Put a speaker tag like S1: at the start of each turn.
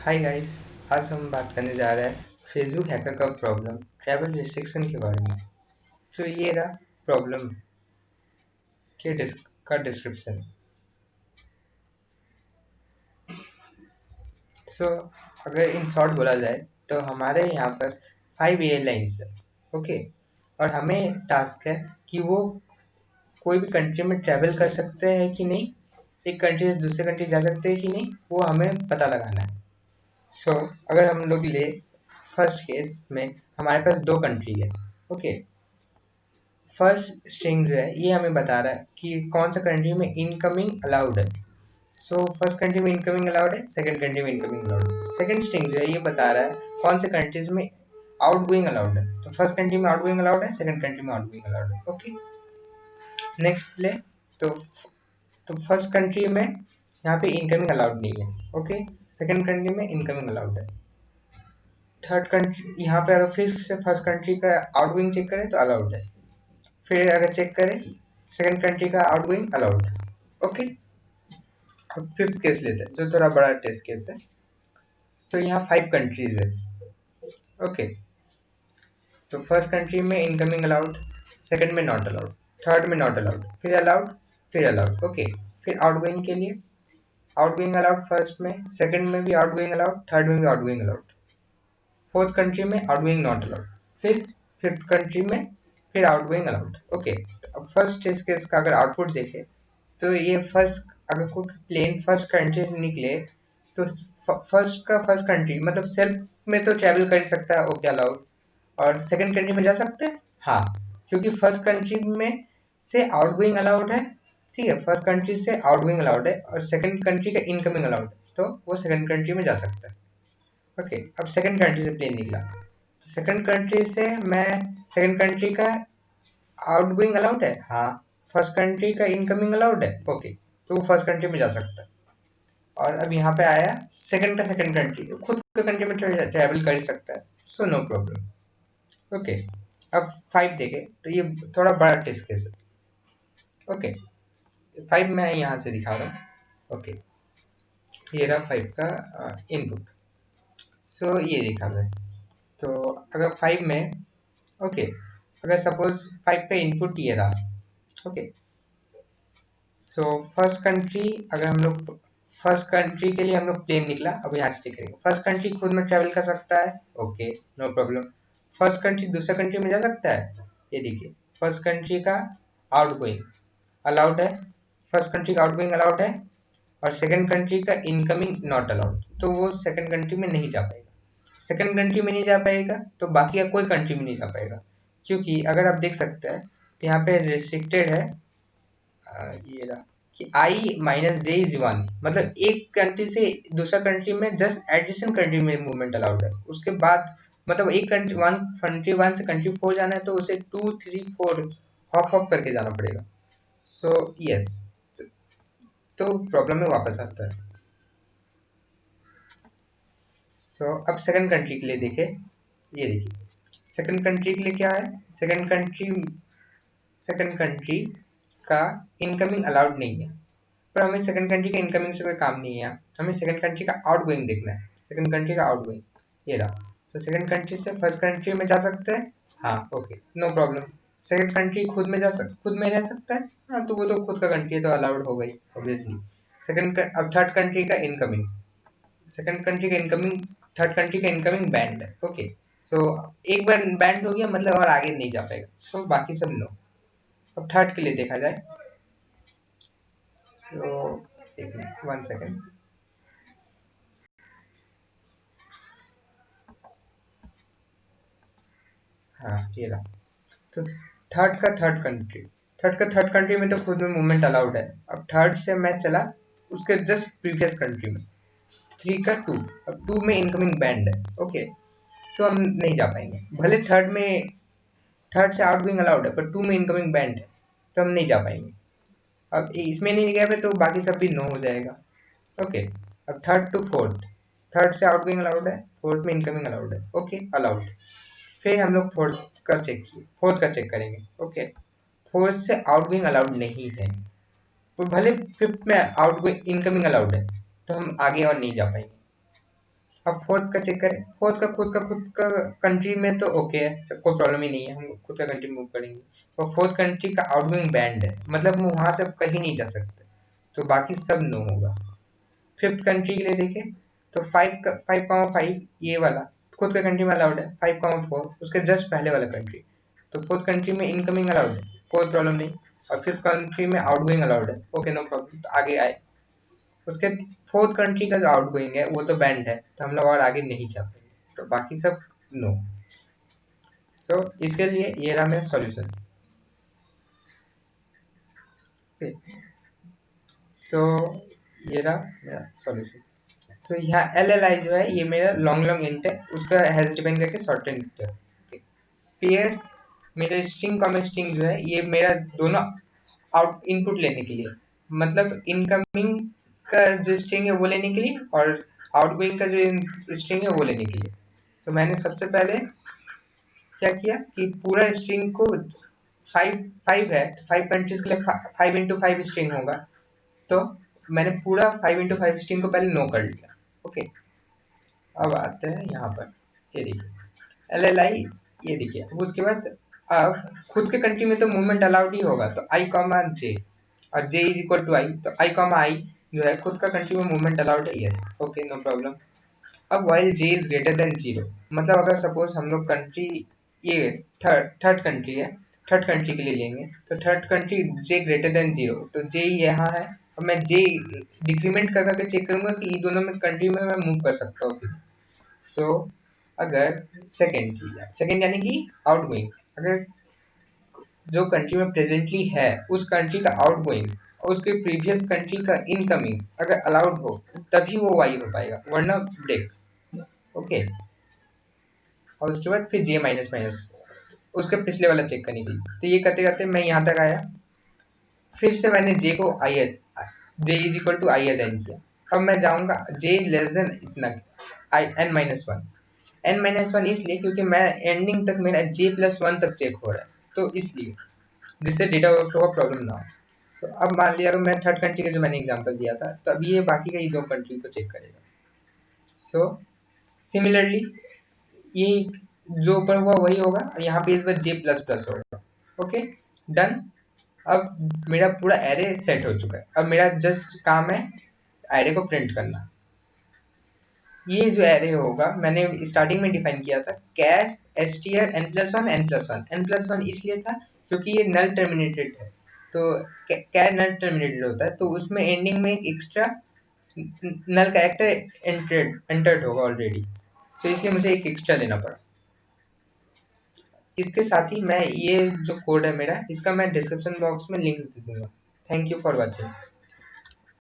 S1: Hi guys. आज हम बात करने जा रहे हैं फेसबुक हैकर का प्रॉब्लम ट्रैवल रिस्ट्रिक्शन के बारे में। तो ये रहा प्रॉब्लम के का डिस्क्रिप्शन। सो अगर इन शॉर्ट बोला जाए तो हमारे यहाँ पर 5 एयरलाइंस है। ओके। और हमें टास्क है कि वो कोई भी कंट्री में ट्रैवल कर सकते हैं कि नहीं, एक कंट्री से दूसरे कंट्री जा सकते हैं कि नहीं, वो हमें पता लगाना है। सो अगर हम लोग ले फर्स्ट केस में हमारे पास दो कंट्री है। ओके। फर्स्ट स्ट्रिंग जो है ये हमें बता रहा है कि कौन सा कंट्री में इनकमिंग अलाउड है। सो फर्स्ट कंट्री में इनकमिंग अलाउड है, सेकंड कंट्री में इनकमिंग अलाउड है। सेकंड स्ट्रिंग जो है ये बता रहा है कौन से कंट्रीज में आउटगोइंग अलाउड है। तो फर्स्ट कंट्री में आउटगोइंग अलाउड है, सेकंड कंट्री में आउटगोइंग अलाउड है। ओके। Next play. तो फर्स्ट कंट्री में यहाँ पे इनकमिंग अलाउड नहीं है। ओके। सेकंड कंट्री में इनकमिंग अलाउड है। थर्ड कंट्री यहाँ पे अगर फिर से फर्स्ट कंट्री का आउटगोइंग चेक करें तो अलाउड है। फिर अगर चेक करें सेकंड कंट्री का आउटगोइंग अलाउड। ओके। अब फिफ्थ केस लेते हैं जो थोड़ा बड़ा टेस्ट केस है। तो यहाँ 5 कंट्रीज है। ओके। तो फर्स्ट कंट्री में इनकमिंग अलाउड, सेकंड में नॉट अलाउड, थर्ड में नॉट अलाउड, फिर अलाउड, फिर अलाउड। ओके। फिर आउटगोइंग के लिए आउटगोइंग अलाउड फर्स्ट में, सेकंड में भी आउटगोइंग अलाउड, थर्ड में भी आउटगोइंग अलाउड, फोर्थ कंट्री में आउटगोइंग नॉट अलाउड, फिर फिफ्थ कंट्री में फिर आउटगोइंग अलाउड। ओके। तो अब फर्स्ट टेस्ट केस का अगर आउटपुट देखें तो ये फर्स्ट अगर कोई प्लेन फर्स्ट कंट्री से निकले तो फर्स्ट कंट्री मतलब सेल्फ में तो ट्रैवल कर सकता है, ओके अलाउड। और सेकंड कंट्री में जा सकते हैं, हाँ, क्योंकि फर्स्ट कंट्री में से आउटगोइंग अलाउड है। ठीक है, फर्स्ट कंट्री से आउटगोइंग अलाउड है और सेकंड कंट्री का इनकमिंग अलाउड है, तो वो सेकंड कंट्री में जा सकता है। ओके। अब सेकंड कंट्री से प्लेन निकला तो सेकंड कंट्री से मैं सेकंड कंट्री का आउटगोइंग अलाउड है, हाँ। फर्स्ट कंट्री का इनकमिंग अलाउड है, ओके, तो वो फर्स्ट कंट्री में जा सकता है। और अब यहाँ पे आया सेकंड का सेकंड कंट्री, खुद के कंट्री में ट्रैवल कर सकता है, सो नो प्रॉब्लम। ओके। अब 5 देखें तो ये थोड़ा बड़ा टेस्ट केस है। ओके। 5 मैं यहाँ से दिखा रहा हूँ। ओके। ये रहा 5 का इनपुट। सो ये दिखा रहा है। तो अगर 5 में, ओके, अगर सपोज 5 का इनपुट ये रहा। ओके। सो फर्स्ट कंट्री, अगर हम लोग फर्स्ट कंट्री के लिए हम लोग प्लेन निकला, अब यहाँ से चेक करेंगे फर्स्ट कंट्री खुद में ट्रैवल कर सकता है, okay, no problem. First country दूसरा कंट्री में जा सकता है, ये देखिए फर्स्ट कंट्री का आउटगोइंग अलाउड है, फर्स्ट कंट्री का आउटगोइंग अलाउड है, और सेकंड कंट्री का इनकमिंग नॉट अलाउड, तो वो सेकंड कंट्री में नहीं जा पाएगा। सेकंड कंट्री में नहीं जा पाएगा तो बाकी का कोई कंट्री में नहीं जा पाएगा, क्योंकि अगर आप देख सकते हैं तो यहाँ पे रिस्ट्रिक्टेड है। ये रहा कि I-J=1, मतलब एक कंट्री से दूसरा कंट्री में जस्ट एडजेसेंट कंट्री में मूवमेंट अलाउड है। उसके बाद मतलब एक कंट्री वन से कंट्री 4 जाना है तो उसे 2 3 4 हॉप हॉप करके जाना पड़ेगा। सो यस, तो प्रॉब्लम में वापस आता है। सो अब सेकंड कंट्री के लिए देखें, ये देखिए सेकंड कंट्री के लिए क्या है, सेकंड कंट्री का इनकमिंग अलाउड नहीं है। पर हमें सेकंड कंट्री के इनकमिंग से कोई काम नहीं है, हमें सेकंड कंट्री का आउटगोइंग देखना है। सेकंड कंट्री का आउटगोइंग ये रहा। तो सेकंड कंट्री से फर्स्ट कंट्री में जा सकते हैं, हाँ, okay, no problem. Second country खुद में रह सकता है, हाँ, तो वो तो खुद का कंट्री है तो अलाउड हो गई ऑब्वियसली। अब थर्ड कंट्री का इनकमिंग, सेकंड कंट्री का इनकमिंग, थर्ड कंट्री का इनकमिंग बैंड है, ओके। सो एक बार बैंड हो गया मतलब और आगे नहीं जा पाएगा, सो बाकी सब नो। अब थर्ड के लिए देखा जाए तो एक मिनट, 1 सेकेंड। हाँ, ये रहा। तो थर्ड कंट्री में तो खुद में मूवमेंट अलाउड है। अब थर्ड से मैं चला उसके जस्ट प्रीवियस कंट्री में, 3 का 2, अब 2 में इनकमिंग बैंड है, ओके। सो हम नहीं जा पाएंगे, भले थर्ड से आउटगोइंग अलाउड है पर 2 में इनकमिंग बैंड है, तो हम नहीं जा पाएंगे। अब इसमें नहीं गए तो बाकी सब भी नो हो जाएगा, ओके। अब थर्ड टू फोर्थ, थर्ड से आउटगोइंग अलाउड है, फोर्थ में इनकमिंग अलाउड है, ओके, अलाउड। फिर हम लोग फोर्थ का चेक करेंगे, ओके। फोर्थ से आउटगोइंग अलाउड नहीं है, तो भले फिफ्थ में आउटगोइंग इनकमिंग अलाउड है, तो हम आगे और नहीं जा पाएंगे। अब फोर्थ का चेक करें, फोर्थ का खुद का कंट्री में तो ओके है, कोई प्रॉब्लम ही नहीं है, हम खुद का कंट्री मूव करेंगे। और फोर्थ कंट्री का आउटगोइंग बैंड है, मतलब हम वहां से अब कहीं नहीं जा सकते, तो बाकी सब नो होगा। फिफ्थ कंट्री के लिए देखें तो 5,5 ये वाला खुद का कंट्री में अलाउड है, 5,4 उसके जस्ट पहले वाला कंट्री, तो फोर्थ कंट्री में इनकमिंग अलाउड है, कोई प्रॉब्लम नहीं। और फिफ्थ कंट्री में आउटगोइंग अलाउड है, ओके नो प्रॉब्लम, तो आगे आए। उसके फोर्थ कंट्री का जो आउटगोइंग है वो तो बैंड है, तो हम लोग और आगे नहीं जा पाएंगे, तो बाकी सब नो। सो इसके लिए ये रहा मेरा सॉल्यूशन। सो ये रहा मेरा सॉल्यूशन। सो यहाँ एल एल आई जो है ये मेरा लॉन्ग लॉन्ग इंट है, उसका हैज डिपेंड करके शॉर्ट इंट है। पेयर मेरा स्ट्रिंग कॉमा स्ट्रिंग जो है ये मेरा दोनों आउट इनपुट लेने के लिए, मतलब इनकमिंग का जो स्ट्रिंग है वो लेने के लिए और आउटगोइंग का जो स्ट्रिंग है वो लेने के लिए। तो मैंने सबसे पहले क्या किया कि पूरा स्ट्रिंग को फाइव फाइव है, 5 कंट्रीज के लिए 5 into 5 स्ट्रिंग होगा, तो मैंने पूरा 5 into 5 स्ट्रिंग को पहले नो कर लिया। ओके, अब आते हैं यहाँ पर, ये देखिए एल एल आई, ये देखिए। अब उसके बाद अब खुद के कंट्री में तो मूवमेंट अलाउड ही होगा, तो आई कॉमा जे, और जे इज इक्वल टू आई, तो आई कॉमा आई जो है खुद का कंट्री में मूवमेंट अलाउड है, यस ओके नो प्रॉब्लम। अब while J is greater than zero, मतलब अगर सपोज हम लोग कंट्री ये थर्ड कंट्री है, थर्ड कंट्री के लिए लेंगे, तो थर्ड कंट्री जे ग्रेटर देन जीरो, तो जे यहाँ है। अब मैं जे डिक्रीमेंट कर करके चेक करूंगा कि इन दोनों में कंट्री में मैं मूव कर सकता हूँ। सो अगर सेकेंड यानी कि आउटगोइंग, अगर जो कंट्री में प्रेजेंटली है उस कंट्री का आउटगोइंग और उसके प्रीवियस कंट्री का इनकमिंग अगर अलाउड हो तभी वो वाई हो पाएगा, वरना ब्रेक। ओके, और उसके बाद फिर जे माइनस माइनस उसके पिछले वाला चेक करने के लिए, तो ये करते करते मैं यहाँ तक आया। फिर से मैंने जे को I J is equal to I assign किया। अब मैं जाऊँगा जे लेस देन इतना I N minus one, N minus one इसलिए क्योंकि मैं एंडिंग तक मेरा जे प्लस वन तक चेक हो रहा है, तो इसलिए जिससे डेटा ओवरफ्लो का प्रॉब्लम ना हो। तो अब मान लिया अगर मैं थर्ड कंट्री का जो मैंने एग्जांपल दिया था, तो अभी ये बाकी का ये दो कंट्री को चेक करेगा। सो सिमिलरली ये जो ऊपर हुआ वही होगा, यहाँ पे इस बार जे प्लस प्लस होगा। Okay done. अब मेरा पूरा एरे सेट हो चुका है, अब मेरा जस्ट काम है एरे को प्रिंट करना। ये जो एरे होगा मैंने स्टार्टिंग में डिफाइन किया था, char STR N plus one N plus one, N plus one इसलिए था क्योंकि ये नल टर्मिनेटेड है, तो कैर नल टर्मिनेटेड होता है, तो उसमें एंडिंग में एक एक्स्ट्रा नल कैरेक्टर एंटर्ड होगा ऑलरेडी, तो इसलिए मुझे एक एक्स्ट्रा लेना पड़ा। इसके साथ ही मैं ये जो कोड है मेरा, इसका मैं डिस्क्रिप्शन बॉक्स में लिंक्स दे दूंगा। Thank you for watching.